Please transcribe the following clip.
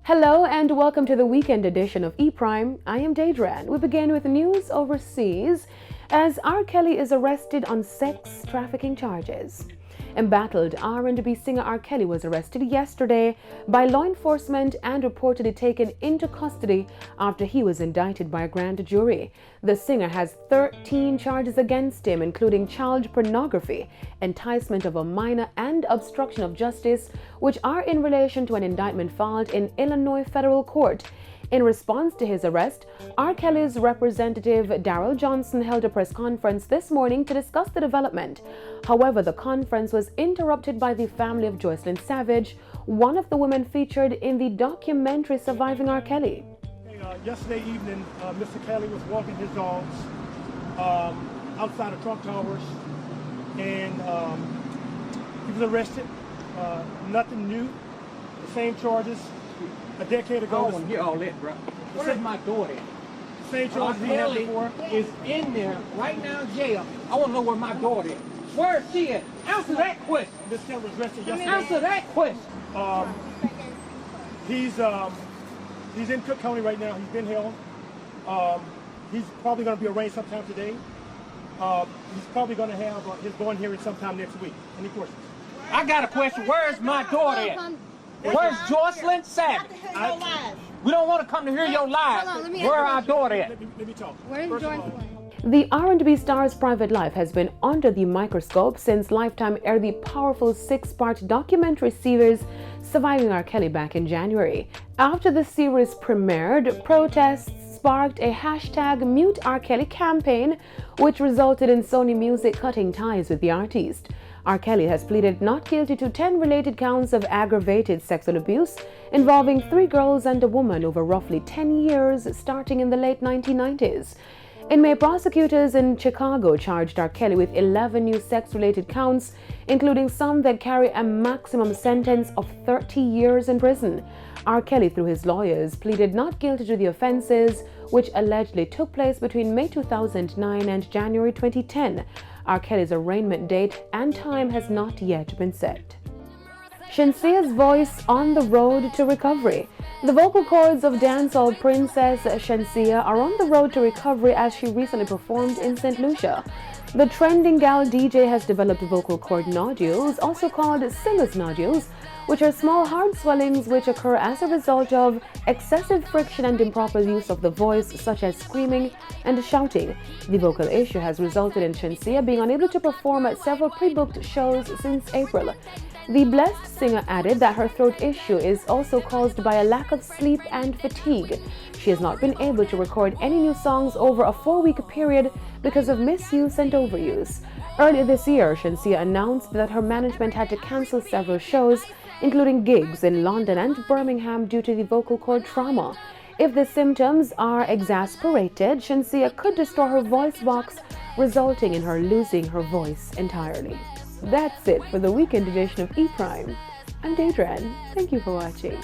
Hello and welcome to the weekend edition of ePrime. I am Daedran. We begin with news overseas as R. Kelly is arrested on sex trafficking charges. Embattled R&B singer R. Kelly was arrested yesterday by law enforcement and reportedly taken into custody after he was indicted by a grand jury. The singer has 13 charges against him, including child pornography, enticement of a minor, and obstruction of justice, which are in relation to an indictment filed in Illinois federal court. In response to his arrest, R. Kelly's representative Daryl Johnson held a press conference this morning to discuss the development. However, the conference was interrupted by the family of Joycelyn Savage, one of the women featured in the documentary Surviving R. Kelly. Yesterday evening, Mr. Kelly was walking his dogs outside of Trump Towers, and he was arrested. Nothing new, the same charges. A decade ago. I don't want to hear all that, bro. Where's my daughter? Same charges he had before. Is in there right now in jail. I want to know where my daughter is. Where is she at? Answer that question. Mr. Kelly was arrested yesterday. Answer that question. He's in Cook County right now. He's been held. He's probably going to be arraigned sometime today. He's probably going to have his bond hearing sometime next week. Any questions? I got a question. Where's my daughter at? Where's Joycelyn Savage? We don't want to come to hear your lies. Where our daughter at? Let me talk. Where's Joycelyn? The R&B star's private life has been under the microscope since Lifetime aired the powerful 6-part documentary series Surviving R. Kelly back in January. After the series premiered, protests sparked a #MuteRKelly campaign, which resulted in Sony Music cutting ties with the artist. R. Kelly has pleaded not guilty to 10 related counts of aggravated sexual abuse involving 3 girls and a woman over roughly 10 years, starting in the late 1990s. In May, prosecutors in Chicago charged R. Kelly with 11 new sex-related counts, including some that carry a maximum sentence of 30 years in prison. R. Kelly, through his lawyers, pleaded not guilty to the offenses, which allegedly took place between May 2009 and January 2010. R. Kelly's arraignment date and time has not yet been set. Shensea's voice on the road to recovery. The vocal cords of dancehall princess Shensea are on the road to recovery as she recently performed in St. Lucia. The trending gal DJ has developed vocal cord nodules, also called singer's nodules, which are small hard swellings which occur as a result of excessive friction and improper use of the voice, such as screaming and shouting. The vocal issue has resulted in Shensea being unable to perform at several pre-booked shows since April. The blessed singer added that her throat issue is also caused by a lack of sleep and fatigue. She has not been able to record any new songs over a 4-week period because of misuse and overuse. Earlier this year, Shensea announced that her management had to cancel several shows, including gigs in London and Birmingham due to the vocal cord trauma. If the symptoms are exasperated, Shensea could destroy her voice box, resulting in her losing her voice entirely. That's it for the weekend edition of ePrime. I'm Daedran. Thank you for watching.